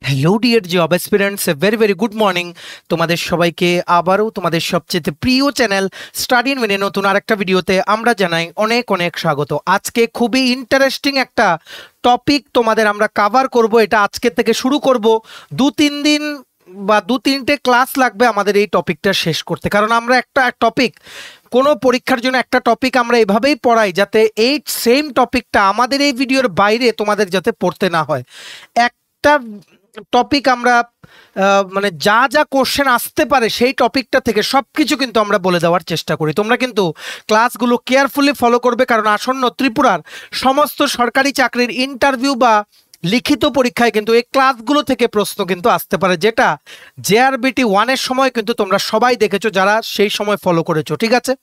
Hello dear job aspirants, very very good morning. তোমাদের সবাইকে আবারও তোমাদের সবচেয়ে প্রিয় চ্যানেল স্টাডি ইন উইনে নতুন আরেকটা ভিডিওতে আমরা জানাই অনেক অনেক স্বাগত। আজকে খুবই ইন্টারেস্টিং একটা টপিক তোমাদের আমরা কভার করব। এটা আজকে থেকে শুরু করব, 2-3 দিন বা 2-3টে ক্লাস লাগবে আমাদের এই টপিকটা শেষ করতে, কারণ আমরা একটা টপিক, কোনো পরীক্ষার জন্য একটা টপিক আমরা এভাবেই পড়াই যাতে এই সেম টপিকটা আমাদের এই ভিডিওর বাইরে তোমাদের যাতে পড়তে না হয়। একটা টপিক আমরা মানে যা যা কোশ্চেন আসতে পারে সেই টপিকটা থেকে সব কিছু কিন্তু আমরা বলে দেওয়ার চেষ্টা করি। তোমরা কিন্তু ক্লাসগুলো কেয়ারফুলি ফলো করবে, কারণ আসন্ন ত্রিপুরার সমস্ত সরকারি চাকরির ইন্টারভিউ বা লিখিত পরীক্ষায় কিন্তু এই ক্লাসগুলো থেকে প্রশ্ন কিন্তু আসতে পারে, যেটা জেআরবিটি 1-এর সময় কিন্তু তোমরা সবাই দেখেছো যারা সেই সময় ফলো করেছো। ঠিক আছে,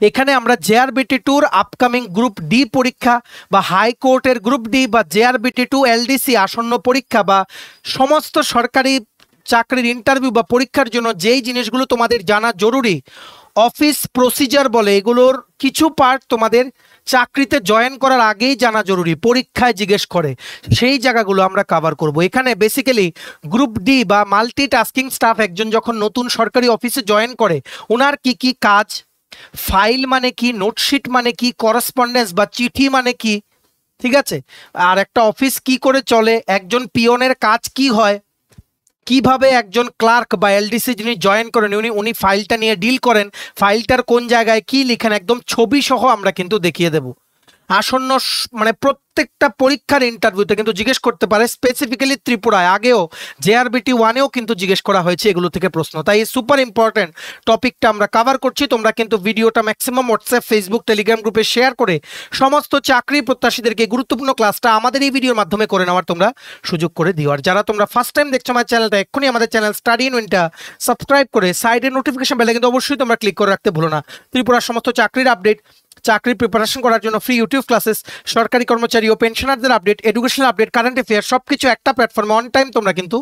এখানে আমরা জেআরবিটি 2-র আপকামিং গ্রুপ ডি পরীক্ষা বা হাইকোর্টের গ্রুপ ডি বা জেআরবিটি 2 এলডিসি আসন্ন পরীক্ষা বা সমস্ত সরকারি চাকরির ইন্টারভিউ বা পরীক্ষার জন্য যেই জিনিসগুলো তোমাদের জানা জরুরি, অফিস প্রসিজার বলে, এগুলোর কিছু পার্ট তোমাদের চাকরিতে জয়েন করার আগেই জানা জরুরি, পরীক্ষায় জিজ্ঞেস করে, সেই জায়গাগুলো আমরা কভার করব। এখানে বেসিক্যালি গ্রুপ ডি বা মাল্টিটাস্কিং স্টাফ একজন যখন নতুন সরকারি অফিসে জয়েন করে, ওনার কি কি কাজ, ফাইল মানে কি, নোটশিট মানে কি, করসপন্ডেন্স বা চিঠি মানে কি, ঠিক আছে, আর একটা অফিস কি করে চলে, একজন পিয়নের কাজ কি হয়, কিভাবে একজন ক্লার্ক বা এলডিসি যিনি জয়েন করেন উনি ফাইলটা নিয়ে ডিল করেন, ফাইলটার কোন জায়গায় কি লিখেন, একদম ছবি সহ আমরা কিন্তু দেখিয়ে দেব। আসন্ন মানে প্রত্যেকটা পরীক্ষার ইন্টারভিউতে কিন্তু জিজ্ঞেস করতে পারে, স্পেসিফিক্যালি ত্রিপুরায় আগেও জেআরবিটি 1-এও কিন্তু জিজ্ঞেস করা হয়েছে এগুলো থেকে প্রশ্ন। তাই এই সুপার ইম্পর্টেন্ট টপিকটা আমরা কভার করছি। তোমরা কিন্তু ভিডিওটা ম্যাক্সিমাম হোয়াটসঅ্যাপ, ফেসবুক, টেলিগ্রাম গ্রুপে শেয়ার করে সমস্ত চাকরি প্রত্যাশীদেরকে গুরুত্বপূর্ণ ক্লাসটা আমাদের এই ভিডিওর মাধ্যমে করে নেওয়ার তোমরা সুযোগ করে দিও। আর যারা তোমরা ফার্স্ট টাইম দেখছো আমার চ্যানেলটা, এক্ষুনি আমাদের চ্যানেল স্টাডি ইন উইনটা সাবস্ক্রাইব করে সাইডের নোটিফিকেশন বেলে কিন্তু অবশ্যই তোমরা ক্লিক করে রাখতে ভুলো না। ত্রিপুরার সমস্ত চাকরির আপডেট, চাকরি প্রিপারেশন করার জন্য ফ্রি ইউটিউব ক্লাসেস, সরকারি কর্মচারী ও পেনশনারদের update, educational update, current affair সবকিছু একটা প্ল্যাটফর্মে অন টাইম তোমরা কিন্তু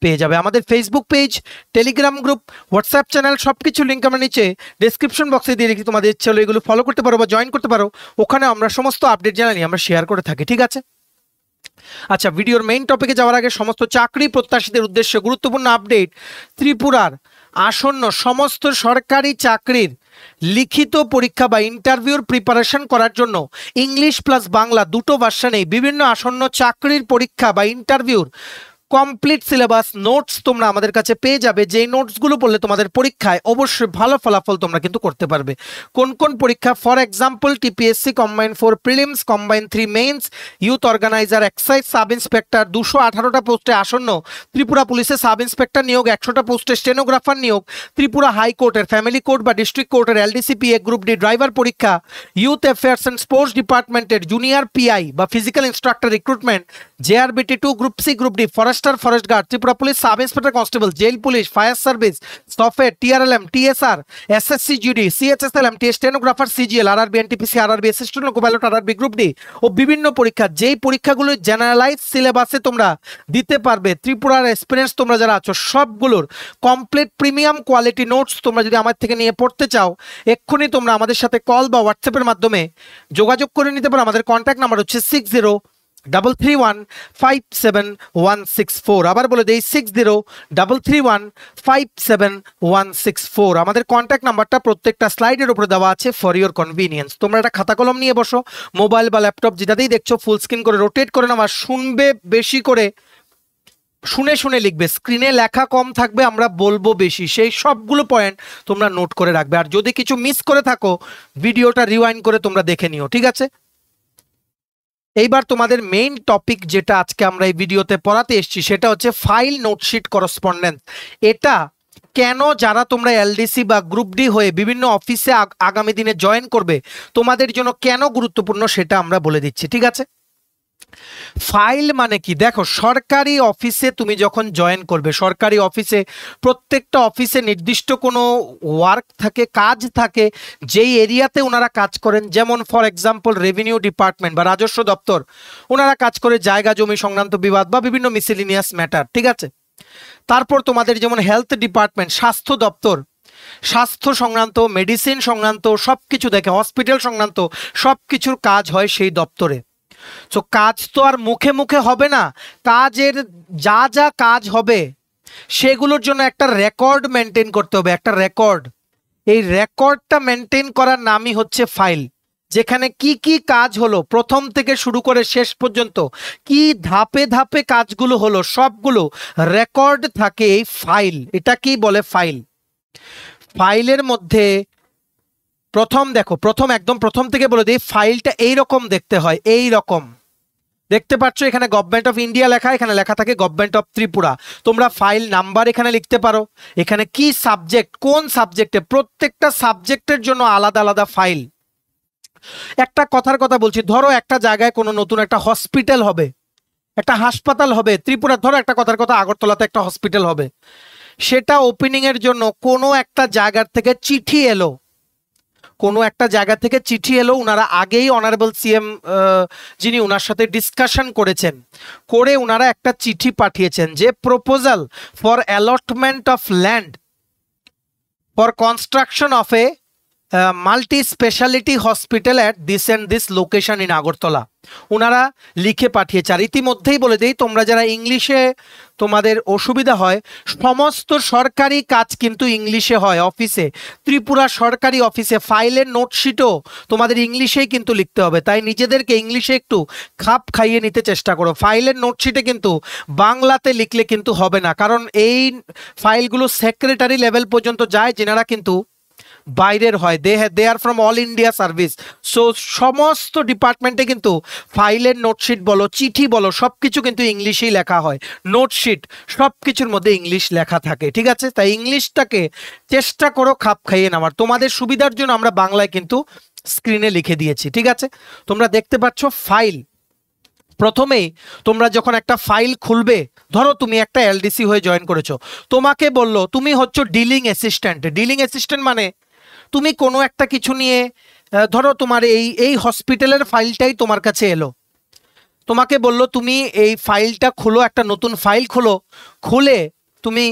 পেয়ে যাবে। আমাদের Facebook page, Telegram group, WhatsApp channel সবকিছু লিঙ্ক আমরা নিচে ডেসক্রিপশন বক্সে দিয়ে রেখে তোমাদের ইচ্ছে হলো এগুলো ফলো করতে পারো বা জয়েন করতে পারো। ওখানে আমরা সমস্ত আপডেট জানানি আমরা শেয়ার করে থাকি। ঠিক আছে, আচ্ছা, ভিডিওর মেইন টপিকে যাওয়ার আগে সমস্ত চাকরি প্রত্যাশীদের উদ্দেশ্যে গুরুত্বপূর্ণ আপডেট। ত্রিপুরার আসন্ন সমস্ত সরকারি চাকরির লিখিত পরীক্ষা বা ইন্টারভিউর প্রিপারেশন করার জন্য ইংলিশ প্লাস বাংলা দুটো ভার্সনেই বিভিন্ন আসন্ন চাকরির পরীক্ষা বা ইন্টারভিউর কমপ্লিট সিলেবাস নোটস তোমরা আমাদের কাছে পেয়ে যাবে, যেই নোটসগুলো পড়লে তোমাদের পরীক্ষায় অবশ্যই ভালো ফলাফল তোমরা কিন্তু করতে পারবে। কোন কোন পরীক্ষা, for example TPSC combine 4 prelims, combine 3 mains, youth organiser, excise sub inspector, 218টা পোস্টে আসন্ন ত্রিপুরা পুলিশে সাব ইন্সপেক্টর নিয়োগ, 100টা পোস্টে স্টেনোগ্রাফার নিয়োগ, ত্রিপুরা হাইকোর্টের ফ্যামিলি কোর্ট বা ডিস্ট্রিক্ট কোর্টের এলডিসিপিএ গ্রুপ ডি ড্রাইভার পরীক্ষা, ইউথ অ্যাফেয়ার্স অ্যান্ড স্পোর্টস ডিপার্টমেন্টের জুনিয়র পিআই বা physical instructor recruitment, JRBT 2 group C group D forester, forest guard, Tripura police sub inspector constable, jail police, fire service, software, TRLM, TSR, SSC GD, CHSLM, stenographer, CGL, RRB, NTPC, RRB assistant copilot, RRB group D ও বিভিন্ন পরীক্ষা, যেই পরীক্ষাগুলো generalise সিলেবাসে তোমরা দিতে পারবে, ত্রিপুরার এক্সপিরিয়েন্স তোমরা যারা আছো সবগুলোর কমপ্লিট প্রিমিয়াম কোয়ালিটি নোটস তোমরা যদি আমার থেকে নিয়ে পড়তে চাও, এক্ষুনি তোমরা আমাদের সাথে কল বা হোয়াটসঅ্যাপের মাধ্যমে যোগাযোগ করে নিতে পারো। আমাদের কন্ট্যাক্ট নাম্বার হচ্ছে 6033157164। আবার বলে দেই 6033157164। আমাদের কন্ট্যাক্ট নাম্বারটা প্রত্যেকটা স্লাইডের উপরে দেওয়া আছে ফর ইওর কনভিনিয়েন্স। তোমরা একটা খাতা কলম নিয়ে বসো, মোবাইল বা ল্যাপটপ যেটাতেই দেখছো ফুল স্ক্রিন করে রোটেট করে নাও, আর শুনবে বেশি করে, শুনে শুনে লিখবে, স্ক্রিনে লেখা কম থাকবে, আমরা বলবো বেশি, সেই সবগুলো পয়েন্ট তোমরা নোট করে রাখবে। আর যদি কিছু মিস করে থাকো ভিডিওটা রিওয়াইন্ড করে তোমরা দেখে নিও। ঠিক আছে, এইবার তোমাদের মেইন টপিক যেটা আজকে আমরা এই ভিডিওতে পড়াতে এসেছি সেটা হচ্ছে ফাইল, নোটশিট, করসপন্ডেন্স। এটা কেন যারা তোমরা এলডিসি বা গ্রুপ ডি হয়ে বিভিন্ন অফিসে আগামী দিনে জয়েন করবে তোমাদের জন্য কেন গুরুত্বপূর্ণ সেটা আমরা বলে দিচ্ছি। ঠিক আছে, ফাইল মানে কি, দেখো সরকারি অফিসে তুমি যখন জয়েন করবে, সরকারি অফিসে প্রত্যেকটা অফিসে নির্দিষ্ট কোনো ওয়ার্ক থাকে, কাজ থাকে, যেই এরিয়াতে ওনারা কাজ করেন। যেমন ফর এক্সাম্পল রেভিনিউ ডিপার্টমেন্ট বা রাজস্ব দপ্তর, ওনারা কাজ করে জায়গা জমি সংক্রান্ত বিবাদ বা বিভিন্ন মিসেলিনিয়াস ম্যাটার। ঠিক আছে, তারপর তোমাদের যেমন হেলথ ডিপার্টমেন্ট, স্বাস্থ্য দপ্তর, স্বাস্থ্য সংক্রান্ত, মেডিসিন সংক্রান্ত সব কিছু দেখে, হসপিটাল সংক্রান্ত সব কিছুর কাজ হয় সেই দপ্তরে। তো কাজ তো আর মুখে মুখে হবে না, কাজের যা যা কাজ হবে সেগুলোর জন্য একটা রেকর্ড মেনটেন করতে হবে, একটা রেকর্ড। এই রেকর্ডটা মেনটেন করার নামই হচ্ছে ফাইল, যেখানে কি কি কাজ হলো প্রথম থেকে শুরু করে শেষ পর্যন্ত, কি ধাপে ধাপে কাজগুলো হলো সবগুলো রেকর্ড থাকে এই ফাইল। এটা কি বলে? ফাইল। ফাইলের মধ্যে প্রথম দেখো, একদম প্রথম থেকে বলে দিই, ফাইলটা এইরকম দেখতে হয়, এই রকম দেখতে পাচ্ছ। এখানে গভর্নমেন্ট অফ ইন্ডিয়া লেখা, এখানে লেখা থাকে গভর্নমেন্ট অফ ত্রিপুরা। তোমরা ফাইল নাম্বার এখানে লিখতে পারো, এখানে কি সাবজেক্ট, কোন সাবজেক্টে, প্রত্যেকটা সাবজেক্টের জন্য আলাদা আলাদা ফাইল। একটা কথার কথা বলছি, ধরো একটা জায়গায় কোনো নতুন একটা হসপিটাল হবে, একটা হাসপাতাল হবে ত্রিপুরা, ধরো একটা কথার কথা আগরতলাতে একটা হসপিটাল হবে, সেটা ওপেনিং এর জন্য কোনো একটা জায়গার থেকে চিঠি এলো, কোনো একটা জায়গা থেকে চিঠি এলো, ওনারা আগেই অনারেবল সিএম যিনি ওনার সাথে ডিসকাশন করেছেন, করে ওনারা একটা চিঠি পাঠিয়েছেন যে proposal for allotment of land for construction of a multi speciality hospital at this and this location in Agartala. ওনারা লিখে পাঠিয়েছে। আর ইতিমধ্যেই বলে দিই, তোমরা যারা ইংলিশে তোমাদের অসুবিধা হয়, সমস্ত সরকারি কাজ কিন্তু ইংলিশে হয় অফিসে, ত্রিপুরা সরকারি অফিসে ফাইলের নোটশিটও তোমাদের ইংলিশেই কিন্তু লিখতে হবে। তাই নিজেদেরকে ইংলিশে একটু খাপ খাইয়ে নিতে চেষ্টা করো। ফাইলের নোটশিটে কিন্তু বাংলাতে লিখলে কিন্তু হবে না, কারণ এই ফাইলগুলো সেক্রেটারি লেভেল পর্যন্ত যায়, যেনারা কিন্তু বাইরের হয়, they are from all India service. So সমস্ত ডিপার্টমেন্টে কিন্তু ফাইলের নোটশিট বলো, চিঠি বলো, সবকিছু কিন্তু ইংলিশেই লেখা হয়। নোটশিট সবকিছুর মধ্যে ইংলিশ লেখা থাকে, ঠিক আছে? তাই ইংলিশটাকে চেষ্টা করো খাপ খাইয়ে নেওয়ার। তোমাদের সুবিধার জন্য আমরা বাংলায় কিন্তু স্ক্রিনে লিখে দিয়েছি, ঠিক আছে? তোমরা দেখতে পাচ্ছ ফাইল। প্রথমেই তোমরা যখন একটা ফাইল খুলবে, ধরো তুমি একটা এলডিসি হয়ে জয়েন করেছো, তোমাকে বললো তুমি হচ্ছে ডিলিং অ্যাসিস্ট্যান্ট। ডিলিং অ্যাসিস্ট্যান্ট মানে তুমি কোনো একটা কিছু নিয়ে, ধরো তোমার এই হসপিটালের ফাইলটাই তোমার কাছে এলো, তোমাকে বললো তুমি এই ফাইলটা খুলো, একটা নতুন ফাইল খুলো, খুলে তুমি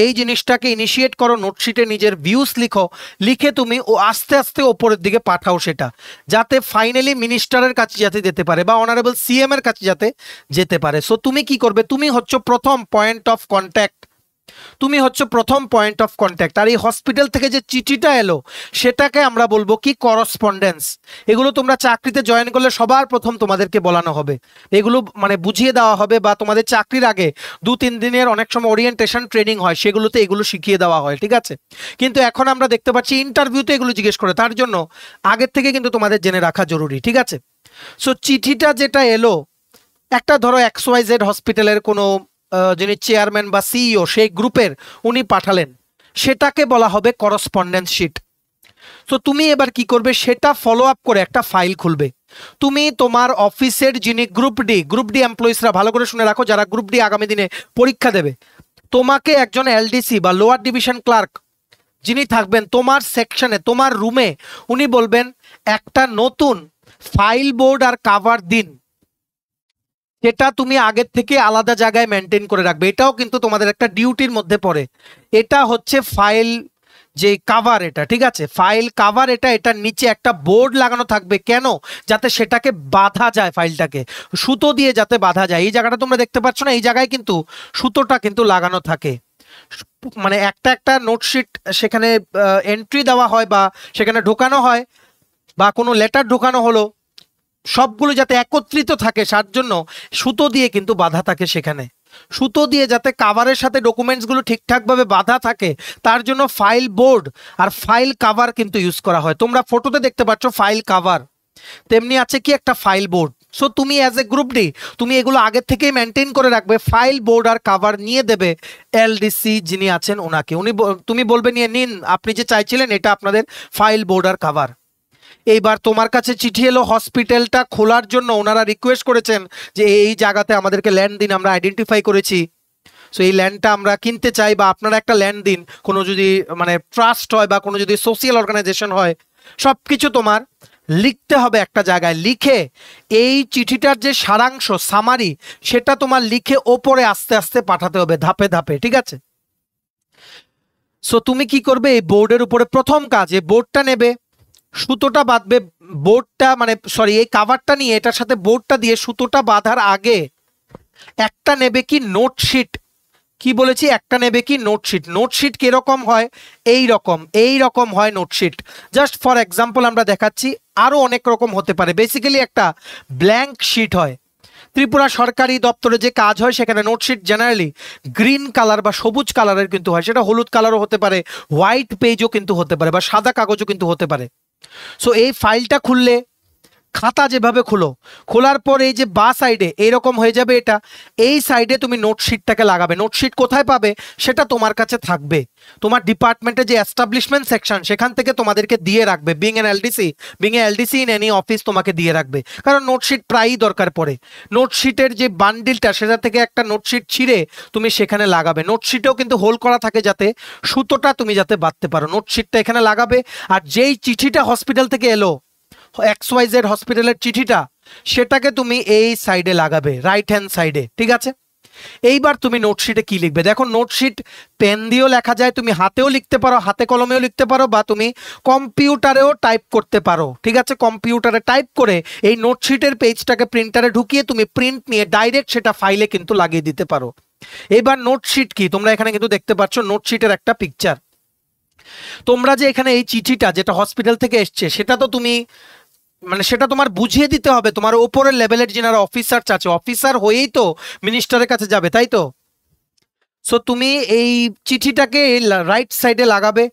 এই জিনিসটাকে ইনিশিয়েট করো, নোটশিটে নিজের ভিউস লিখো, লিখে তুমি আস্তে আস্তে ওপরের দিকে পাঠাও, সেটা যাতে ফাইনালি মিনিস্টারের কাছে যাতে যেতে পারে বা অনারেবল সিএম এর কাছে যাতে যেতে পারে। সো তুমি কি করবে? তুমি হচ্ছে প্রথম পয়েন্ট অফ কন্ট্যাক্ট, তুমি হচ্ছে প্রথম পয়েন্ট অফ কন্ট্যাক্ট। আর এই হসপিটাল থেকে যে চিঠিটা এলো সেটাকে আমরা বলবো কি? করসপন্ডেন্স। এগুলো তোমরা চাকরিতে জয়েন করলে সবার প্রথম তোমাদেরকে বলানো হবে, এগুলো মানে বুঝিয়ে দেওয়া হবে, বা তোমাদের চাকরির আগে 2-3 দিনের অনেক সময় ওরিয়েন্টেশন ট্রেনিং হয়, সেগুলোতে এগুলো শিখিয়ে দেওয়া হয়, ঠিক আছে? কিন্তু এখন আমরা দেখতে পাচ্ছি ইন্টারভিউতে এগুলো জিজ্ঞেস করে, তার জন্য আগের থেকে কিন্তু তোমাদের জেনে রাখা জরুরি, ঠিক আছে? সো চিঠিটা যেটা এলো, একটা ধরো XYZ হসপিটালের কোনো যিনি চেয়ারম্যান বা সিইও সেই গ্রুপের, উনি পাঠালেন, সেটাকে বলা হবে করসপন্ডেন্স শিট। তো তুমি এবার কি করবে? সেটা ফলো আপ করে একটা ফাইল খুলবে। তুমি তোমার অফিসের যিনি গ্রুপ ডি এমপ্লয়িজরা, ভালো করে শুনে রাখো, যারা গ্রুপ ডি আগামী দিনে পরীক্ষা দেবে, তোমাকে একজন এলডিসি বা লোয়ার ডিভিশন ক্লার্ক যিনি থাকবেন তোমার সেকশনে, তোমার রুমে, উনি বলবেন একটা নতুন ফাইল বোর্ড আর কাভার দিন, এটা তুমি আগের থেকে আলাদা জায়গায় মেনটেন করে রাখবে। এটাও কিন্তু তোমাদের একটা ডিউটির মধ্যে পড়ে। এটা হচ্ছে ফাইল যে কাভার, এটা ঠিক আছে, ফাইল কাভার, এটার নিচে একটা বোর্ড লাগানো থাকবে। কেন? যাতে সেটাকে বাঁধা যায়, ফাইলটাকে সুতো দিয়ে যাতে বাঁধা যায়। এই জায়গাটা তোমরা দেখতে পাচ্ছ না, এই জায়গায় কিন্তু সুতোটা কিন্তু লাগানো থাকে, মানে একটা একটা নোটশিট সেখানে এন্ট্রি দেওয়া হয় বা সেখানে ঢোকানো হয়, বা কোনো লেটার ঢোকানো হলো, সবগুলো যাতে একত্রিত থাকে তার জন্য সুতো দিয়ে কিন্তু বাঁধা থাকে। সেখানে সুতো দিয়ে যাতে কাভারের সাথে ডকুমেন্টসগুলো ঠিকঠাকভাবে বাঁধা থাকে, তার জন্য ফাইল বোর্ড আর ফাইল কাভার কিন্তু ইউজ করা হয়। তোমরা ফটোতে দেখতে পাচ্ছ ফাইল কাভার, তেমনি আছে কি একটা ফাইল বোর্ড। সো তুমি অ্যাজ এ গ্রুপ ডি তুমি এগুলো আগে থেকেই মেনটেন করে রাখবে। ফাইল বোর্ড আর কাভার নিয়ে দেবে এলডিসি যিনি আছেন ওনাকে, তুমি বলবে নিয়ে নিন, আপনি যে চাইছিলেন এটা আপনাদের ফাইল বোর্ড আর কাভার। এইবার তোমার কাছে চিঠি এলো, হসপিটালটা খোলার জন্য ওনারা রিকোয়েস্ট করেছেন যে এই জায়গাতে আমাদেরকে ল্যান্ড দিন, আমরা আইডেন্টিফাই করেছি, সো এই ল্যান্ডটা আমরা কিনতে চাই, বা আপনারা একটা ল্যান্ড দিন। কোনো যদি মানে ট্রাস্ট হয় বা কোনো যদি সোশিয়াল অর্গানাইজেশন হয়, সব কিছু তোমার লিখতে হবে একটা জায়গায়। লিখে এই চিঠিটার যে সারাংশ, সামারি, সেটা তোমার লিখে ওপরে আস্তে আস্তে পাঠাতে হবে, ধাপে ধাপে, ঠিক আছে? সো তুমি কি করবে? এই বোর্ডের উপরে প্রথম কাজ, এই বোর্ডটা নেবে, সুতোটা বাঁধবে, বোর্ডটা মানে সরি এই কাভারটা নিয়ে এটার সাথে বোর্ডটা দিয়ে সুতোটা বাঁধার আগে একটা নেবে কি নোটশিট। কি বলেছি? একটা নেবে কি নোটশিট। নোটশিট কিরকম হয়? এই রকম হয় নোটশিট। জাস্ট ফর এক্সাম্পল আমরা দেখাচ্ছি, আরো অনেক রকম হতে পারে। বেসিক্যালি একটা ব্ল্যাঙ্ক শিট হয়। ত্রিপুরা সরকারি দপ্তরে যে কাজ হয় সেখানে নোটশিট জেনারেলি গ্রিন কালার বা সবুজ কালারের কিন্তু হয়, সেটা হলুদ কালারও হতে পারে, হোয়াইট পেজও কিন্তু হতে পারে, বা সাদা কাগজও কিন্তু হতে পারে। সো এই ফাইলটা খুললে, খাতা যেভাবে খোলো, খোলার পর এই যে বা সাইডে এইরকম হয়ে যাবে, এটা এই সাইডে তুমি নোটশিটটাকে লাগাবে। নোটশিট কোথায় পাবে? সেটা তোমার কাছে থাকবে, তোমার ডিপার্টমেন্টে যে এস্টাবলিশমেন্ট সেকশন সেখান থেকে তোমাদেরকে দিয়ে রাখবে। Being N LDC in any office তোমাকে দিয়ে রাখবে, কারণ নোটশিট প্রায়ই দরকার পড়ে। নোটশিটের যে বান্ডিলটা সেটা থেকে একটা নোটশিট ছিঁড়ে তুমি সেখানে লাগাবে। নোটশিটেও কিন্তু হোল করা থাকে যাতে সুতোটা তুমি যাতে বাঁধতে পারো। নোটশিটটা এখানে লাগাবে, আর যেই চিঠিটা হসপিটাল থেকে এলো, XYZ হসপিটালের চিঠিটা, সেটাকে তুমি এই সাইডে লাগাবে, রাইট হ্যান্ড সাইডে। ঠিক আছে, এইবার তুমি নোটশিটে কি লিখবে দেখো। নোটশিট পেন দিয়েও লেখা যায়, তুমি হাতেও লিখতে পারো, হাতে কলমেও লিখতে পারো, বা তুমি কম্পিউটারেও টাইপ করতে পারো। ঠিক আছে, কম্পিউটারে টাইপ করে এই নোটশিটের পেজটাকে প্রিন্টারে ঢুকিয়ে তুমি প্রিন্ট নিয়ে ডাইরেক্ট সেটা ফাইলে কিন্তু লাগিয়ে দিতে পারো। এবার নোটশিট কি, তোমরা এখানে কিন্তু দেখতে পাচ্ছ নোটশিটের একটা পিকচার। তোমরা যে এখানে এই চিঠিটা যেটা হসপিটাল থেকে এসছে, সেটা তো তুমি মানে সেটা তোমার বুঝিয়ে দিতে হবে তোমার ওপরের লেভেলের যারা অফিসার আছে, অফিসার হয়েই তো মিনিস্টারের কাছে যাবে, তাই তো? সো তুমি এই চিঠিটাকে রাইট সাইডে লাগাবে,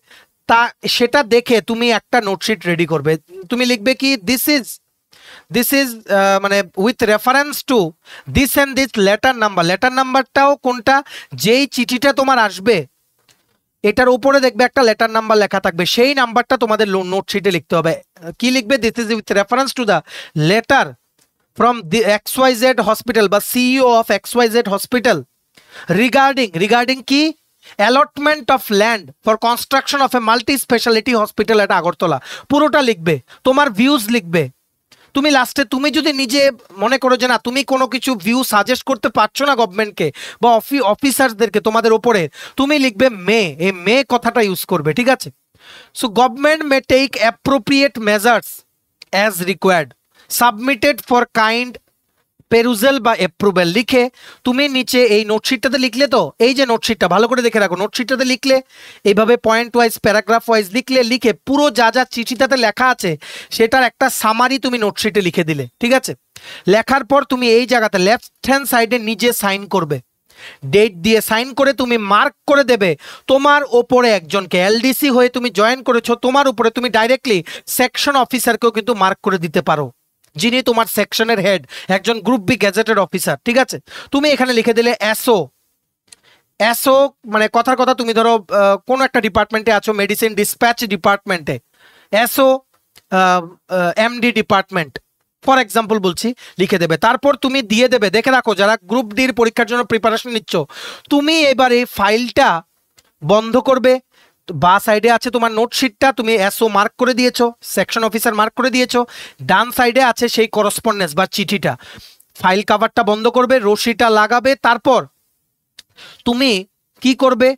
তা সেটা দেখে তুমি একটা নোটশিট রেডি করবে। তুমি লিখবে কি, দিস ইজ মানে with reference to this and this letter number. Letter নাম্বারটাও কোনটা? যেই চিঠিটা তোমার আসবে এটার উপরে দেখবে একটা লেটার নাম্বার লেখা থাকবে, সেই নাম্বারটা তোমাদের নোটশিটে লিখতে হবে। কি লিখবে? This is with reference to the letter from the XYZ hospital বা CEO of XYZ hospital regarding কি? Allotment of land for construction of a multi speciality hospital at Agartala. পুরোটা লিখবে, তোমার ভিউজ লিখবে। তুমি লাস্টে তুমি যদি নিজে মনে করো যে না তুমি কোনো কিছু ভিউ সাজেস্ট করতে পারছো না গভর্নমেন্টকে বা অফিসারদেরকে তোমাদের ওপরে, তুমি লিখবে মে, এই মে কথাটা ইউজ করবে। ঠিক আছে, so government may take appropriate measures as required submitted for kind perusal বা অ্যাপ্রুভেল লিখে তুমি নিচে এই নোটশিটটাতে লিখলে, তো এই যে নোটশিটটা ভালো করে দেখে রাখো, নোটশিটটাতে লিখলে এইভাবে পয়েন্ট ওয়াইজ প্যারাগ্রাফ ওয়াইজ লিখে পুরো যা যা চিঠিটাতে লেখা আছে সেটার একটা সামারি তুমি নোটশিটে লিখে দিলে। ঠিক আছে, লেখার পর তুমি এই জায়গাতে লেফট হ্যান্ড সাইডে নিজে সাইন করবে, ডেট দিয়ে সাইন করে তুমি মার্ক করে দেবে তোমার ওপরে একজনকে। LDC হয়ে তুমি জয়েন করেছো, তোমার উপরে তুমি ডাইরেক্টলি সেকশন অফিসারকেও কিন্তু মার্ক করে দিতে পারো, যিনি তোমার সেকশনের হেড, একজন গ্রুপ বি গ্যাজেটেড অফিসার। ঠিক আছে, তুমি এখানে লিখে দিলে এসও মানে কথার কথা, তুমি ধরো কোনো একটা ডিপার্টমেন্টে আছো, মেডিসিন ডিসপ্যাচ ডিপার্টমেন্টে, so MD department for example বলছি, লিখে দেবে। তারপর তুমি দিয়ে দেবে, দেখে রাখো যারা গ্রুপ ডির পরীক্ষার জন্য প্রিপারেশন নিচ্ছ, তুমি এবার এই ফাইলটা বন্ধ করবে। বা সাইডে আছে তোমার নোটশিটটা, তুমি SO মার্ক করে দিয়েছো, সেকশন অফিসার মার্ক করে দিয়েছো, ডান সাইডে আছে সেই করসপন্ডেন্স বা চিঠিটা। ফাইল কাভারটা বন্ধ করবে, রশিটা লাগাবে, তারপর তুমি কি করবে?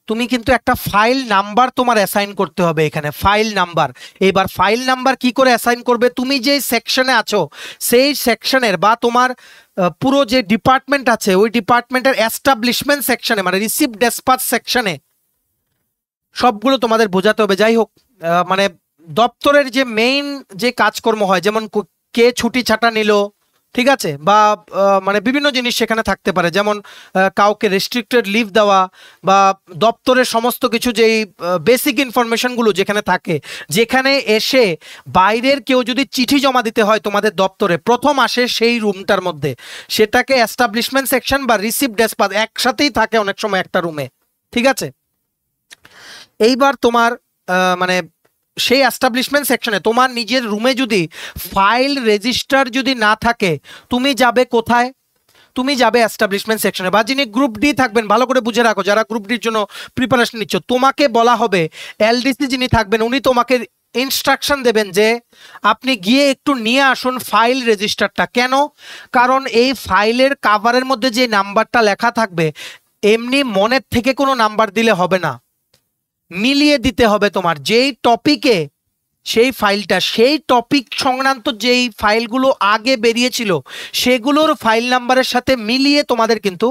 তুমি কিন্তু একটা ফাইল নাম্বার তোমার অ্যাসাইন করতে হবে এখানে, ফাইল নাম্বার। এবার ফাইল নাম্বার কি করে অ্যাসাইন করবে? তুমি যে সেকশনে আছো সেই সেকশনের বা তোমার পুরো যে ডিপার্টমেন্ট আছে ওই ডিপার্টমেন্টের এস্টাবলিশমেন্ট সেকশনে মানে রিসিভ ডেসপাচ সেকশনে সবগুলো তোমাদের বোঝাতে হবে। যাই হোক, মানে দপ্তরের যে মেইন যে কাজকর্ম হয়, যেমন কে ছুটি ছাটা নিল, ঠিক আছে, বা মানে বিভিন্ন জিনিস সেখানে থাকতে পারে, যেমন কাউকে রেস্ট্রিক্টেড লিভ দেওয়া, বা দপ্তরের সমস্ত কিছু যেই বেসিক ইনফরমেশনগুলো যেখানে থাকে, যেখানে এসে বাইরের কেউ যদি চিঠি জমা দিতে হয় তোমাদের দপ্তরে, প্রথম আসে সেই রুমটার মধ্যে, সেটাকে এস্টাবলিশমেন্ট সেকশন বা রিসিভ ডেসপাচ একসাথেই থাকে অনেক সময় একটা রুমে। ঠিক আছে, এইবার তোমার মানে সেই এস্টাবলিশমেন্ট সেকশনে তোমার নিজের রুমে যদি ফাইল রেজিস্টার যদি না থাকে, তুমি যাবে কোথায়? তুমি যাবে এস্টাবলিশমেন্ট সেকশনে। বা যিনি গ্রুপ ডি থাকবেন, ভালো করে বুঝে রাখো যারা গ্রুপ ডির জন্য প্রিপারেশন নিচ্ছ, তোমাকে বলা হবে, LDC যিনি থাকবেন উনি তোমাকে ইনস্ট্রাকশন দেবেন যে আপনি গিয়ে একটু নিয়ে আসুন ফাইল রেজিস্টারটা। কেন? কারণ এই ফাইলের কাভারের মধ্যে যে নাম্বারটা লেখা থাকবে, এমনি মনের থেকে কোনো নাম্বার দিলে হবে না, মিলিয়ে দিতে হবে। তোমার যেই টপিকে সেই ফাইলটা সেই টপিক সংক্রান্ত যেই ফাইলগুলো আগে বেরিয়েছিল সেগুলোর ফাইল নাম্বারের সাথে মিলিয়ে তোমাদের কিন্তু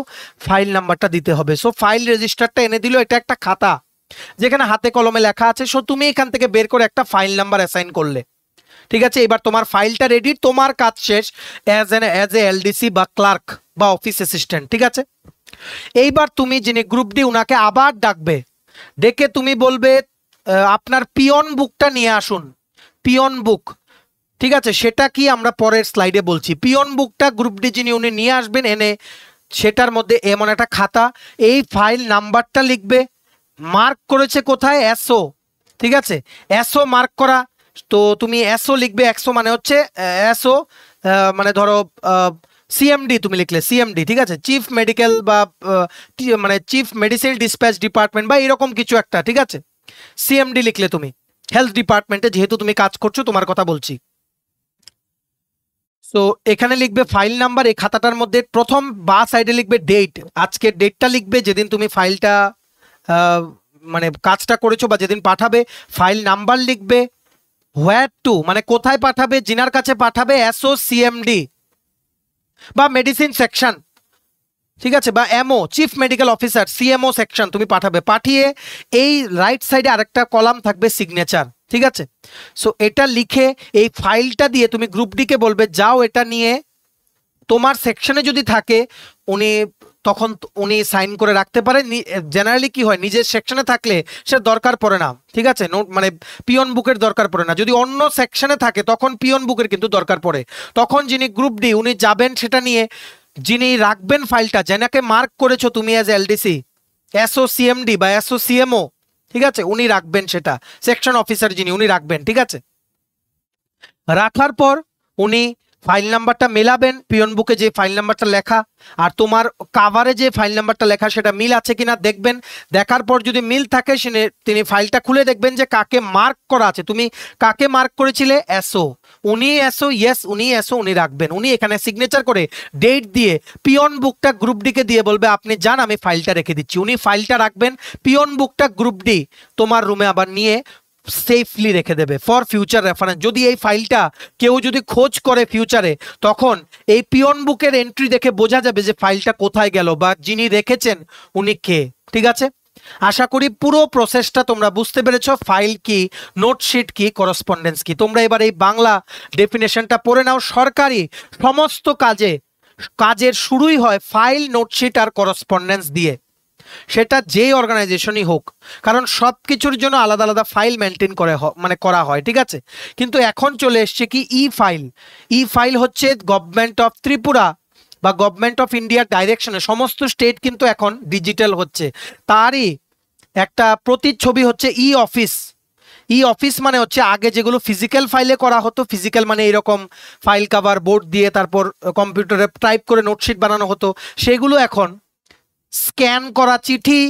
ফাইল নাম্বারটা দিতে হবে। সো ফাইল রেজিস্টারটা এনে দিল, এটা একটা খাতা যেখানে হাতে কলমে লেখা আছে। সো তুমি এখান থেকে বের করে একটা ফাইল নাম্বার অ্যাসাইন করলে, ঠিক আছে। এবার তোমার ফাইলটা রেডি, তোমার কাজ শেষ অ্যাজ এ এলডিসি বা ক্লার্ক বা অফিস অ্যাসিস্ট্যান্ট, ঠিক আছে। এইবার তুমি যিনি গ্রুপ ডি উনাকে আবার ডাকবে, ডেকে তুমি বলবে আপনার পিয়ন বুকটা নিয়ে আসুন। পিয়ন বুক, ঠিক আছে, সেটা কি আমরা পরের স্লাইডে বলছি। পিয়ন বুকটা গ্রুপ ডি যিনি উনি নিয়ে আসবেন, এনে সেটার মধ্যে এমন একটা খাতা, এই ফাইল নাম্বারটা লিখবে, মার্ক করেছে কোথায়, এসও, ঠিক আছে, এসও মার্ক করা। তো তুমি এসও লিখবে, এসও মানে হচ্ছে এসও মানে ধরো সিএমডি তুমি লিখলে সিএমডি, ঠিক আছে, চিফ মেডিকেল বা মানে চিফ মেডিসিন ডিসপ্যাচ ডিপার্টমেন্ট বা এরকম কিছু একটা, ঠিক আছে। সিএমডি লিখলে তুমি হেলথ ডিপার্টমেন্টে যেহেতু তুমি কাজ করছো তোমার কথা বলছি। সো এখানে লিখবে ফাইল নাম্বার, এই খাতাটার মধ্যে প্রথম বা সাইডে লিখবে ডেট, আজকের ডেটটা লিখবে যেদিন তুমি ফাইলটা মানে কাজটা করেছো বা যেদিন পাঠাবে। ফাইল নাম্বার লিখবে, হোয়ার টু মানে কোথায় পাঠাবে, জিনার কাছে পাঠাবে, এসও সিএমডি বা মেডিসিন সেকশন, ঠিক আছে, বা MO chief medical officer CMO section তুমি পাঠাবে। পাঠিয়ে এই রাইট সাইডে আরেকটা কলাম থাকবে সিগনেচার, ঠিক আছে। সো এটা লিখে এই ফাইলটা দিয়ে তুমি গ্রুপ ডি কে বলবে যাও এটা নিয়ে তোমার সেকশনে যদি থাকে উনি তখন উনি সাইন করে রাখতে পারে। জেনারেলি কি হয়, নিজের সেকশনে থাকলে সে দরকার পড়ে না, ঠিক আছে, নোট মানে পিয়ন বুকের দরকার পড়ে না। যদি অন্য সেকশনে থাকে তখন পিয়ন বুকের কিন্তু দরকার পড়ে। তখন যিনি গ্রুপ ডি উনি যাবেন সেটা নিয়ে, যিনি রাখবেন ফাইলটা, যেনাকে মার্ক করেছো তুমি অ্যাজ এলডিসি, এসও সিএমডি বা এসও সিএমও, ঠিক আছে, উনি রাখবেন সেটা, সেকশন অফিসার যিনি উনি রাখবেন, ঠিক আছে। রাখার পর উনি ফাইল নাম্বারটা মেলাবেন, পিয়ন বুকে যে ফাইল নাম্বারটা লেখা আর তোমার কাভারে যে ফাইল নাম্বারটা লেখা সেটা মিল আছে কিনা দেখবেন। দেখার পর যদি মিল থাকে তিনি ফাইলটা খুলে দেখবেন যে কাকে মার্ক করা আছে। তুমি কাকে মার্ক করেছিলে, এসও, উনি এসও, ইয়েস উনি এসও, উনি রাখবেন। উনি এখানে সিগনেচার করে ডেট দিয়ে পিয়ন বুকটা গ্রুপ ডিকে দিয়ে বলবে আপনি যান আমি ফাইলটা রেখে দিচ্ছি। উনি ফাইলটা রাখবেন, পিয়ন বুকটা গ্রুপ ডি তোমার রুমে আবার নিয়ে সেফলি রেখে দেবে ফর ফিউচার রেফারেন্স। যদি এই ফাইলটা কেউ যদি খোঁজ করে ফিউচারে, তখন এই পিয়ন বুকের এন্ট্রি দেখে বোঝা যাবে যে ফাইলটা কোথায় গেল বা যিনি রেখেছেন উনি কে, ঠিক আছে। আশা করি পুরো প্রসেসটা তোমরা বুঝতে পেরেছো, ফাইল কি, নোটশিট কি, করসপন্ডেন্স কি। তোমরা এবার এই বাংলা ডেফিনেশনটা পড়ে নাও। সরকারি সমস্ত কাজের শুরুই হয় ফাইল, নোটশিট আর করসপন্ডেন্স দিয়ে, সেটা যেই অর্গানাইজেশনই হোক, কারণ সব কিছুর জন্য আলাদা আলাদা ফাইল মেনটেন করে মানে করা হয়, ঠিক আছে। কিন্তু এখন চলে এসছে কি ই ফাইল। ই ফাইল হচ্ছে গভর্নমেন্ট অফ ত্রিপুরা বা গভর্নমেন্ট অফ ইন্ডিয়ার ডাইরেকশনে সমস্ত স্টেট কিন্তু এখন ডিজিটাল হচ্ছে। তারই একটা প্রতিচ্ছবি হচ্ছে ই অফিস। ই অফিস মানে হচ্ছে আগে যেগুলো ফিজিক্যাল ফাইলে করা হতো, ফিজিক্যাল মানে এরকম ফাইল কভার বোর্ড দিয়ে তারপর কম্পিউটারে টাইপ করে নোটশিট বানানো হতো, সেগুলো এখন স্ক্যান করা চিঠি,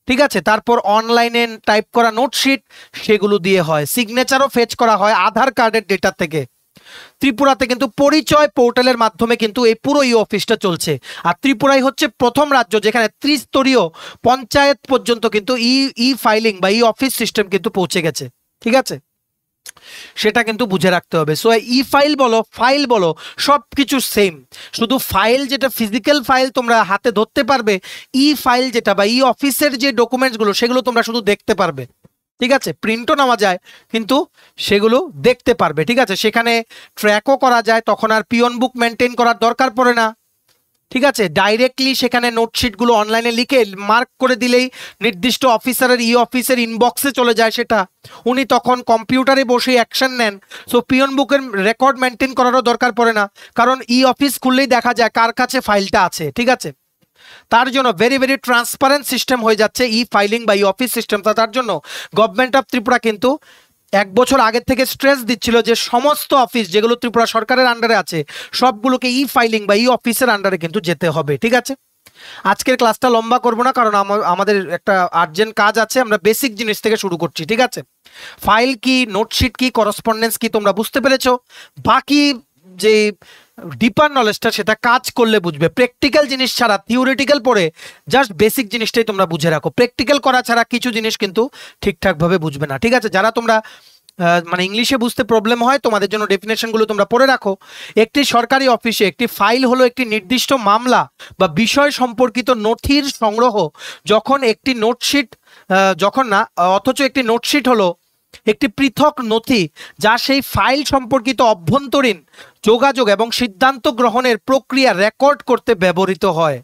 ঠিক আছে, তারপর অনলাইনে টাইপ করা নোটশিট, সেগুলো দিয়ে হয়। সিগনেচারও ফেচ করা হয় আধার কার্ডের ডেটা থেকে। ত্রিপুরাতে কিন্তু পরিচয় পোর্টালের মাধ্যমে কিন্তু এই পুরো ই অফিসটা চলছে। আর ত্রিপুরাই হচ্ছে প্রথম রাজ্য যেখানে ত্রিস্তরীয় পঞ্চায়েত পর্যন্ত কিন্তু ই ফাইলিং বা ই অফিস সিস্টেম কিন্তু পৌঁছে গেছে, ঠিক আছে। সেটা কিন্তু বুঝে রাখতে হবে। সো ই ফাইল বলো, ফাইল বলো, সব কিছু সেম, শুধু ফাইল যেটা ফিজিক্যাল ফাইল তোমরা হাতে ধরতে পারবে, ই ফাইল যেটা বা ই অফিসের যে ডকুমেন্টসগুলো সেগুলো তোমরা শুধু দেখতে পারবে, ঠিক আছে। প্রিন্টও নেওয়া যায় কিন্তু সেগুলো দেখতে পারবে, ঠিক আছে। সেখানে ট্র্যাকও করা যায়, তখন আর পিয়ন বুক মেনটেন করার দরকার পড়ে না, ঠিক আছে। ডাইরেক্টলি সেখানে নোটশিটগুলো অনলাইনে লিখে মার্ক করে দিলেই নির্দিষ্ট অফিসারের ই অফিসের ইনবক্সে চলে যায় সেটা, উনি তখন কম্পিউটারে বসে অ্যাকশন নেন। সো পিয়ন বুকের রেকর্ড মেনটেন করারও দরকার পড়ে না, কারণ ই অফিস খুললেই দেখা যায় কার কাছে ফাইলটা আছে, ঠিক আছে। তার জন্য ভেরি ভেরি ট্রান্সপারেন্ট সিস্টেম হয়ে যাচ্ছে ই ফাইলিং বা ই অফিস সিস্টেমটা। তার জন্য গভর্নমেন্ট অফ ত্রিপুরা কিন্তু 1 বছর আগের থেকে স্ট্রেস দিচ্ছিল যে সমস্ত অফিস যেগুলো ত্রিপুরা সরকারের আন্ডারে আছে সবগুলোকে ই ফাইলিং বা ই অফিসের আন্ডারে কিন্তু যেতে হবে, ঠিক আছে। আজকের ক্লাসটা লম্বা করব না, কারণ আমাদের একটা আর্জেন্ট কাজ আছে। আমরা বেসিক জিনিস থেকে শুরু করছি, ঠিক আছে। ফাইল কি, নোটশিট কি, করসপন্ডেন্স কি তোমরা বুঝতে পেরেছো। বাকি যে ডিপার নলেজটা সেটা কাজ করলে বুঝবে। প্র্যাকটিক্যাল জিনিস ছাড়া, থিওরিটিক্যাল পড়ে জাস্ট বেসিক জিনিসটাই তোমরা বুঝে রাখো। প্র্যাকটিক্যাল করা ছাড়া কিছু জিনিস কিন্তু ঠিকঠাকভাবে বুঝবে না, ঠিক আছে। যারা তোমরা মানে ইংলিশে বুঝতে প্রবলেম হয়, তোমাদের জন্য ডেফিনেশনগুলো তোমরা পড়ে রাখো। একটি সরকারি অফিসে একটি ফাইল হলো একটি নির্দিষ্ট মামলা বা বিষয় সম্পর্কিত নথির সংগ্রহ। যখন একটি নোটশিট যখন না অথচ একটি নোটশিট হলো একটি পৃথক নথি যা সেই ফাইল সম্পর্কিত অভ্যন্তরীণ যোগাযোগ এবং সিদ্ধান্ত গ্রহণের প্রক্রিয়া রেকর্ড করতে ব্যবহৃত হয়।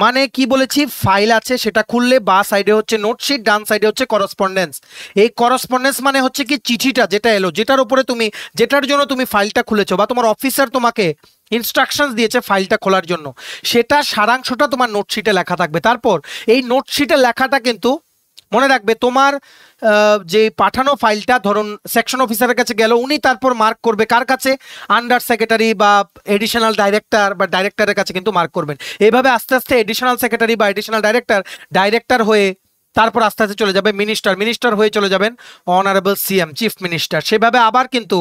মানে কি বলেছি, ফাইল আছে, সেটা খুললে বা সাইডে হচ্ছে নোটশিট, ডান সাইডে হচ্ছে করসপন্ডেন্স। এই করসপন্ডেন্স মানে হচ্ছে কি চিঠিটা যেটা এলো, যেটার উপরে তুমি, যেটার জন্য তুমি ফাইলটা খুলেছো বা তোমার অফিসার তোমাকে ইনস্ট্রাকশনস দিয়েছে ফাইলটা খোলার জন্য, সেটা সারাংশটা তোমার নোটশিটে লেখা থাকবে। তারপর এই নোটশিটে লেখাটা কিন্তু মনে রাখবে, তোমার যে পাঠানো ফাইলটা ধরুন সেকশন অফিসারের কাছে গেল, উনি তারপর মার্ক করবে কার কাছে, আন্ডার সেক্রেটারি বা এডিশনাল ডাইরেক্টর বা ডাইরেক্টরের কাছে কিন্তু মার্ক করবেন। এইভাবে আস্তে আস্তে এডিশনাল সেক্রেটারি বা এডিশনাল ডাইরেক্টর হয়ে তারপর আস্তে আস্তে চলে যাবে মিনিস্টার হয়ে চলে যাবেন অনারেবল সিএম, চিফ মিনিস্টার। সেভাবে আবার কিন্তু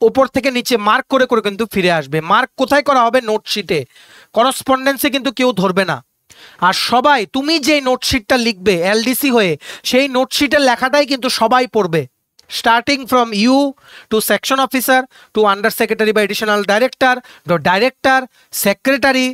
ওপর থেকে নিচে মার্ক করে করে কিন্তু ফিরে আসবে। মার্ক কোথায় করা হবে? নোটশিটে। করসপন্ডেন্সে কিন্তু কেউ ধরবে না। আর সবাই তুমি যে নোটশিটটা লিখবে এলডিসি হয়ে, সেই নোটশিটের লেখাটাই কিন্তু সবাই পড়বে, starting from you to section officer to under secretary বা এডিশনাল ডাইরেক্টর, সেক্রেটারি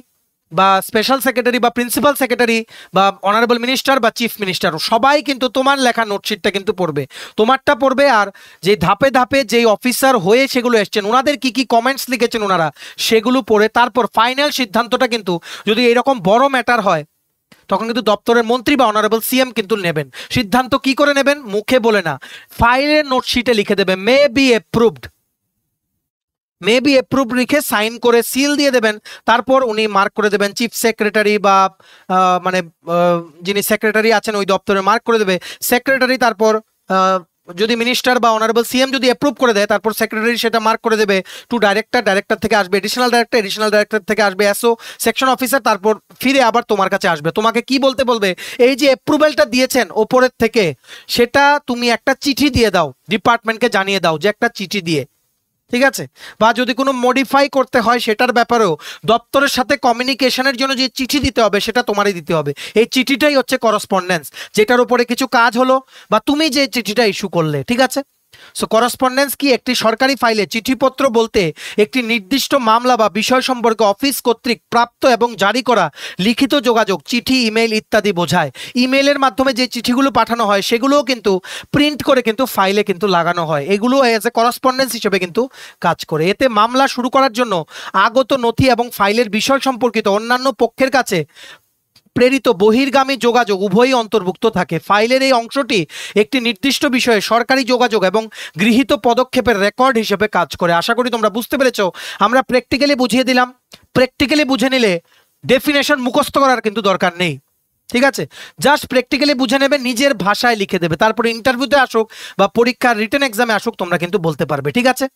বা স্পেশাল সেক্রেটারি বা প্রিন্সিপাল সেক্রেটারি বা অনারেবল মিনিস্টার বা চিফ মিনিস্টার, সবাই কিন্তু তোমার লেখা নোটশিটটা কিন্তু পড়বে, তোমারটা পড়বে। আর যে ধাপে ধাপে যেই অফিসার হয়ে সেগুলো এসছেন, ওনাদের কি কি কমেন্টস লিখেছেন ওনারা, সেগুলো পড়ে তারপর ফাইনাল সিদ্ধান্তটা কিন্তু যদি এরকম বড় ম্যাটার হয় তখন কিন্তু দপ্তরের মন্ত্রী বা অনারেবল সিএম কিন্তু নেবেন। সিদ্ধান্ত কি করে নেবেন? মুখে বলে না, ফাইলের নোটশিটে লিখে দেবে মে বি অ্যাপ্রুভড লিখে সাইন করে সিল দিয়ে দেবেন। তারপর উনি মার্ক করে দেবেন, চিফ সেক্রেটারি বা মানে যিনি সেক্রেটারি আছেন ওই দপ্তরে মার্ক করে দেবে সেক্রেটারি। তারপর যদি মিনিস্টার বা অনারেবল সিএম যদি অ্যাপ্রুভ করে দেয়, তারপর সেক্রেটারি সেটা মার্ক করে দেবে টু ডাইরেক্টর থেকে আসবে এডিশনাল ডাইরেক্টর থেকে আসবে এসও সেকশন অফিসার, তারপর ফিরে আবার তোমার কাছে আসবে। তোমাকে কি বলতে বলবে? এই যে অ্যাপ্রুভালটা দিয়েছেন ওপরের থেকে, সেটা তুমি একটা চিঠি দিয়ে দাও, ডিপার্টমেন্টকে জানিয়ে দাও যে একটা চিঠি দিয়ে, ঠিক আছে? বা যদি কোনো মডিফাই করতে হয় সেটার ব্যাপারেও দপ্তরের সাথে কমিউনিকেশনের জন্য যে চিঠি দিতে হবে সেটা তোমারই দিতে হবে। এই চিঠিটাই হচ্ছে করসপন্ডেন্স, যেটার উপরে কিছু কাজ হলো বা তুমি যে চিঠিটা ইস্যু করলে, ঠিক আছে? সো করসপন্ডেন্স কি? একটি সরকারি ফাইলে চিঠিপত্র বলতে একটি নির্দিষ্ট মামলা বা বিষয় সম্পর্কে অফিস কর্তৃক প্রাপ্ত এবং জারি করা লিখিত যোগাযোগ, চিঠি, ইমেল ইত্যাদি বোঝায়। ইমেলের মাধ্যমে যে চিঠিগুলো পাঠানো হয় সেগুলোও কিন্তু প্রিন্ট করে কিন্তু ফাইলে কিন্তু লাগানো হয়, এগুলো এজ এ করসপন্ডেন্স হিসেবে কিন্তু কাজ করে। এতে মামলা শুরু করার জন্য আগত নথি এবং ফাইলের বিষয় সম্পর্কিত অন্যান্য পক্ষের কাছে প্রেরিত বহির্গামী যোগাযোগ উভয়ই অন্তর্ভুক্ত থাকে। ফাইলের এই অংশটি একটি নির্দিষ্ট বিষয়ে সরকারি যোগাযোগ এবং গৃহীত পদক্ষেপের রেকর্ড হিসেবে কাজ করে। আশা করি তোমরা বুঝতে পেরেছো। আমরা প্র্যাকটিক্যালি বুঝিয়ে দিলাম, প্র্যাকটিক্যালি বুঝে নিলে ডেফিনেশন মুখস্থ করার কিন্তু দরকার নেই, ঠিক আছে? জাস্ট প্র্যাকটিক্যালি বুঝে নেবে, নিজের ভাষায় লিখে দেবে, তারপরে ইন্টারভিউতে আসুক বা পরীক্ষার রিটেন এক্সামে আসুক তোমরা কিন্তু বলতে পারবে, ঠিক আছে?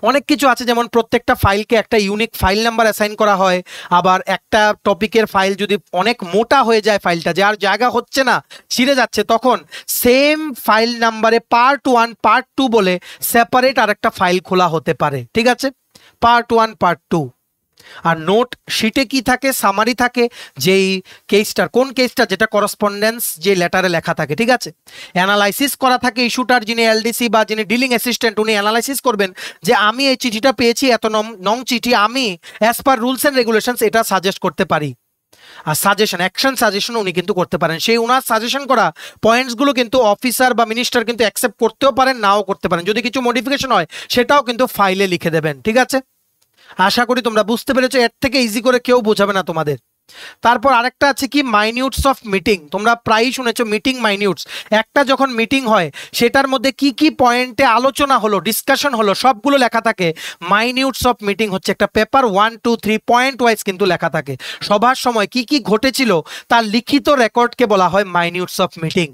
অনেক কিছু আছে, যেমন প্রত্যেকটা ফাইলকে একটা ইউনিক ফাইল নাম্বার অ্যাসাইন করা হয়। আবার একটা টপিকের ফাইল যদি অনেক মোটা হয়ে যায়, ফাইলটা যে আর জায়গা হচ্ছে না, ছিঁড়ে যাচ্ছে, তখন সেম ফাইল নাম্বারে পার্ট 1 পার্ট 2 বলে সেপারেট আরেকটা ফাইল খোলা হতে পারে, ঠিক আছে? Part 1 part 2। আর নোট শিটে কি থাকে? সামারি থাকে, যেই কেসটার, কোন কেসটা, যেটা করসপন্ডেন্স যে লেটারে লেখা থাকে, ঠিক আছে? অ্যানালাইসিস করা থাকে ইস্যুটার, যিনি এলডিসি বা যিনি ডিলিং অ্যাসিস্ট্যান্ট, উনি অ্যানালাইসিস করবেন যে আমি এই চিঠিটা পেয়েছি, এত নং চিঠি, আমি as per rules and regulations এটা সাজেস্ট করতে পারি। আর অ্যাকশন সাজেশন উনি কিন্তু করতে পারেন। সেই ওনার সাজেশন করা পয়েন্টসগুলো কিন্তু অফিসার বা মিনিস্টার কিন্তু অ্যাকসেপ্ট করতেও পারেন, নাও করতে পারেন। যদি কিছু মডিফিকেশন হয় সেটাও কিন্তু ফাইলে লিখে দেবেন, ঠিক আছে? আশা করি তোমরা বুঝতে পেরেছো, এর থেকে ইজি করে কেউ বোঝাবে না তোমাদের। তারপর আরেকটা আছে কি? মাইনিউটস অফ মিটিং। তোমরা প্রায়ই শুনেছো মিটিং মাইনিউটস। একটা যখন মিটিং হয় সেটার মধ্যে কি কি পয়েন্টে আলোচনা হলো, ডিসকাশন হলো, সবগুলো লেখা থাকে। মাইনিউটস অফ মিটিং হচ্ছে একটা পেপার, 1 2 3 পয়েন্ট ওয়াইজ কিন্তু লেখা থাকে। সভার সময় কি কি ঘটেছিল তার লিখিত রেকর্ডকে বলা হয় মাইনিউটস অফ মিটিং।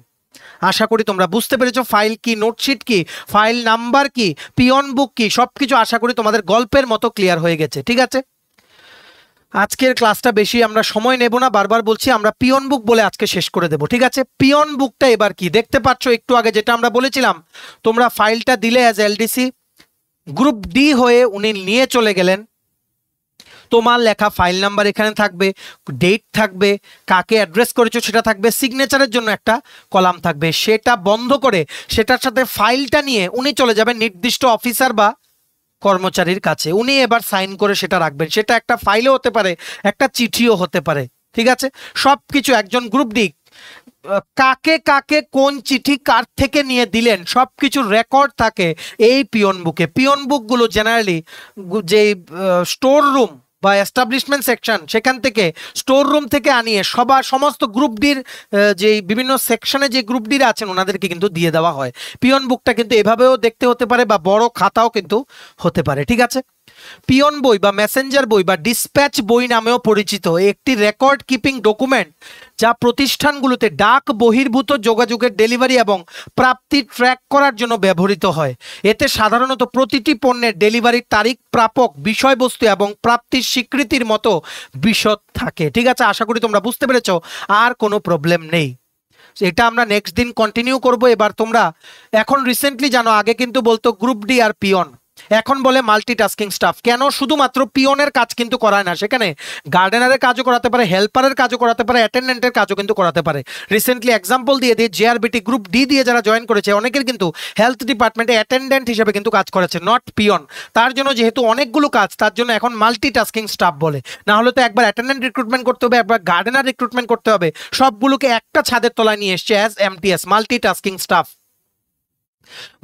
আশা করি তোমরা বুঝতে পেরেছো ফাইল কি, নোটশিট কি, ফাইল নাম্বার কি, পিয়ন বুক কি, সবকিছু আশা করি তোমাদের গল্পের মতো ক্লিয়ার হয়ে গেছে, ঠিক আছে? আজকের ক্লাসটা বেশি আমরা সময় নেব না, বারবার বলছি, আমরা পিয়ন বুক বলে আজকে শেষ করে দেব, ঠিক আছে? পিয়ন বুকটা এবার কি দেখতে পাচ্ছ একটু আগে, যেটা আমরা বলেছিলাম, তোমরা ফাইলটা দিলে অ্যাজ এলডিসি, গ্রুপ ডি হয়ে উনি নিয়ে চলে গেলেন তোমার লেখা ফাইল নাম্বার এখানে থাকবে, ডেট থাকবে, কাকে অ্যাড্রেস করেছো সেটা থাকবে, সিগনেচারের জন্য একটা কলাম থাকবে। সেটা বন্ধ করে সেটার সাথে ফাইলটা নিয়ে উনি চলে যাবেন নির্দিষ্ট অফিসার বা কর্মচারীর কাছে, উনি এবার সাইন করে সেটা রাখবেন। সেটা একটা ফাইলও হতে পারে, একটা চিঠিও হতে পারে, ঠিক আছে। সব কিছু একজন গ্রুপ ডি কাকে কাকে কোন চিঠি কার থেকে নিয়ে দিলেন সব কিছুর রেকর্ড থাকে এই পিয়ন বুকে। পিয়ন বুকগুলো জেনারেলি যে স্টোর রুম বা এস্টাবলিশমেন্ট সেকশন, সেখান থেকে স্টোর রুম থেকে আনিয়ে সমস্ত গ্রুপ ডির যে বিভিন্ন সেকশনে যে গ্রুপ ডিরা আছেন ওনাদেরকে কিন্তু দিয়ে দেওয়া হয়। পিয়ন বুকটা কিন্তু এভাবেও দেখতে হতে পারে বা বড় খাতাও কিন্তু হতে পারে, ঠিক আছে। পিয়ন বই বা মেসেঞ্জার বই বা ডিসপ্যাচ বই নামেও পরিচিত একটি রেকর্ড কিপিং ডকুমেন্ট যা প্রতিষ্ঠানগুলোতে ডাক বহির্ভূত যোগাযোগের ডেলিভারি এবং প্রাপ্তি ট্র্যাক করার জন্য ব্যবহৃত হয়। এতে সাধারণত প্রতিটি পণ্যের ডেলিভারির তারিখ, প্রাপক, বিষয়বস্তু এবং প্রাপ্তির স্বীকৃতির মতো বিশদ থাকে, ঠিক আছে। আশা করি তোমরা বুঝতে পেরেছো, আর কোনো প্রবলেম নেই। এটা আমরা নেক্সট দিন কন্টিনিউ করব। এবার তোমরা এখন রিসেন্টলি জানো, আগে কিন্তু বলতো গ্রুপ ডি আর পিয়ন, এখন বলে মাল্টিটাস্কিং স্টাফ। কেন? শুধুমাত্র পিয়নের কাজ কিন্তু করায় না, সেখানে গার্ডেনারের কাজও করাতে পারে, হেল্পারের কাজও করাতে পারে, অ্যাটেন্ডেন্টের কাজও কিন্তু করাতে পারে। রিসেন্টলি এক্সাম্পল দিয়ে দিয়ে জেআরবিটি গ্রুপ ডি দিয়ে যারা জয়েন করেছে অনেকের কিন্তু হেলথ ডিপার্টমেন্টে অ্যাটেন্ডেন্ট হিসেবে কিন্তু কাজ করেছে, নট পিয়ন। তার জন্য যেহেতু অনেকগুলো কাজ, তার জন্য এখন মাল্টিটাস্কিং স্টাফ বলে। না হলে তো একবার অ্যাটেন্ডেন্ট রিক্রুটমেন্ট করতে হবে, একবার গার্ডেনার রিক্রুটমেন্ট করতে হবে, সবগুলোকে একটা ছাদের তলায় নিয়ে এসছে as MTS, multitasking staff.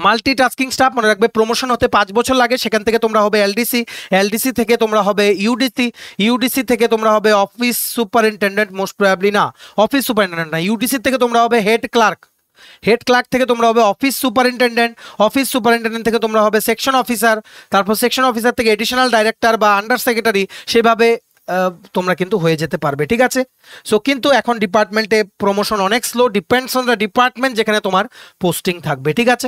Multitasking staff মনে রাখবে, প্রমোশন হতে 5 বছর লাগে। সেখান থেকে তোমরা হবে এলডিসি, এলডিসি থেকে তোমরা হবে ইউডিসি, ইউডিসি থেকে তোমরা হবে অফিস সুপারিনটেন্ডেন্ট, মোস্ট প্রবাবলি না অফিস সুপারিনটেন্ডেন্ট না, ইউডিসি থেকে তোমরা হবে হেড ক্লার্ক, হেড ক্লার্ক থেকে তোমরা হবে অফিস সুপারিনটেন্ডেন্ট, অফিস সুপারিনটেন্ডেন্ট থেকে তোমরা হবে সেকশন অফিসার, তারপর সেকশন অফিসার থেকে এডিশনাল ডাইরেক্টর বা আন্ডার সেক্রেটারি, সেভাবে তোমরা কিন্তু হয়ে যেতে পারবে, ঠিক আছে। সো কিন্তু এখন ডিপার্টমেন্টে প্রমোশন অনেক slow, depends on the department যেখানে তোমার পোস্টিং থাকবে, ঠিক আছে।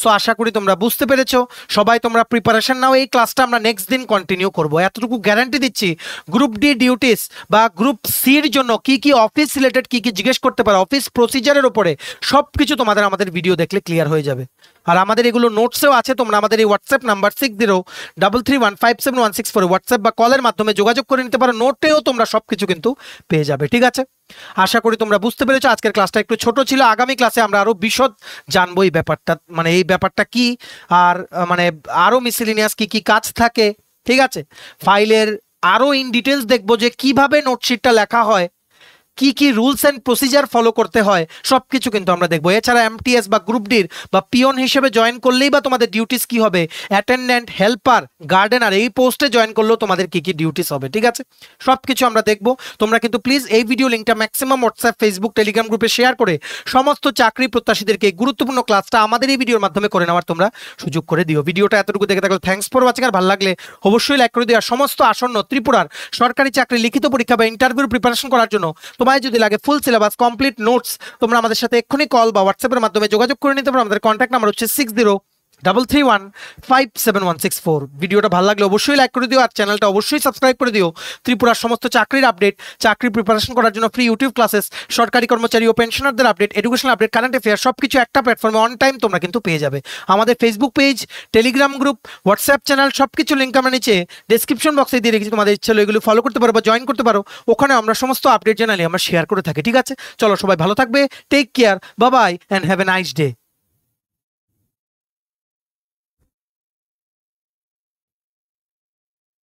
সো আশা করি তোমরা বুঝতে পেরেছো। সবাই তোমরা প্রিপারেশন নাও, এই ক্লাসটা আমরা নেক্সট দিন কন্টিনিউ করবো। এতটুকু গ্যারান্টি দিচ্ছি, গ্রুপ ডি ডিউটিস বা গ্রুপ সির জন্য কি কি অফিস রিলেটেড কি কি জিজ্ঞেস করতে পারো, অফিস প্রসিজারের উপরে সব কিছু তোমাদের আমাদের ভিডিও দেখলে ক্লিয়ার হয়ে যাবে। আর আমাদের এগুলো নোটসেও আছে, তোমরা আমাদের এই হোয়াটসঅ্যাপ নাম্বার 6033157164 হোয়াটসঅ্যাপ বা কলের মাধ্যমে যোগাযোগ করে নিতে পারো। নোটেও তোমরা সবকিছু কিন্তু পেয়ে যাবে, ঠিক আছে। আশা করি তোমরা বুঝতে পেরেছো। আজকের ক্লাসটা একটু ছোট ছিল, আগামী ক্লাসে আমরা আরো বিশদ জানবো এই ব্যাপারটা, মানে এই ব্যাপারটা কি, আর মানে আরো মিসেলিনিয়াস কি কি কাজ থাকে, ঠিক আছে। ফাইলের আরো ইন ডিটেলস দেখবো যে কিভাবে নোটশিটটা লেখা হয়, কি কি রুলস এন্ড প্রসিজার ফলো করতে হয়, সবকিছু কিন্তু আমরা দেখবো। এছাড়া এমটিএস বা গ্রুপ ডির বা পিয়ন হিসেবে জয়েন করলেই বা তোমাদের ডিউটিস কি হবে, অ্যাটেন্ডেন্ট, হেল্পার, গার্ডেনার এই পোস্টে জয়েন করলেও তোমাদের কি কি ডিউটিস হবে, ঠিক আছে। সবকিছু আমরা দেখবো। তোমরা কিন্তু প্লিজ এই ভিডিও লিঙ্কটা ম্যাক্সিমাম হোয়াটসঅ্যাপ, ফেসবুক, টেলিগ্রাম গ্রুপে শেয়ার করে সমস্ত চাকরি প্রত্যাশীদেরকে এই গুরুত্বপূর্ণ ক্লাসটা আমাদের এই ভিডিওর মাধ্যমে করে নেওয়ার তোমরা সুযোগ করে দিও। ভিডিওটা এতটুকু দেখে থাকলে থ্যাঙ্কস ফর ওয়াচিং। আর ভালো লাগলে অবশ্যই লাইক করে দিও। আর সমস্ত আসন্ন ত্রিপুরার সরকারি চাকরি লিখিত পরীক্ষা বা ইন্টারভিউ প্রিপারেশন করার জন্য তোমায় যদি লাগে ফুল সিলেবাস, কমপ্লিট নোটস, তোমরা আমাদের সাথে এক্ষুনি কল বা হোয়াটসঅ্যাপের মাধ্যমে যোগাযোগ করে নিতে পারো। আমাদের কন্ট্যাক্ট নাম্বার হচ্ছে 6033157164। ভিডিওটা ভালো লাগলে অবশ্যই লাইক করে দিও, আর চ্যানেলটা অবশ্যই সাবস্ক্রাইব করে দিও। ত্রিপুরার সমস্ত চাকরির আপডেট, চাকরি প্রিপারেশন করার জন্য ফ্রি ইউটিউব ক্লাসেস, সরকারি কর্মচারী ও পেনশনারদের update, educational update, current affair সবকিছু একটা প্ল্যাটফর্মে অন টাইম তোমরা কিন্তু পেয়ে যাবে। আমাদের Facebook page, Telegram group, WhatsApp channel সবকিছু লিঙ্ক আমরা নিচে ডেসক্রিপশন বক্সে দিয়ে রেখেছি। তোমাদের ইচ্ছে হলে এগুলো ফলো করতে পারো বা জয়েন করতে পারো। ওখানে আমরা সমস্ত আপডেট জানালে আমরা শেয়ার করে থাকি, ঠিক আছে। চলো সবাই ভালো থাকবে, take care, bye bye and have a nice day.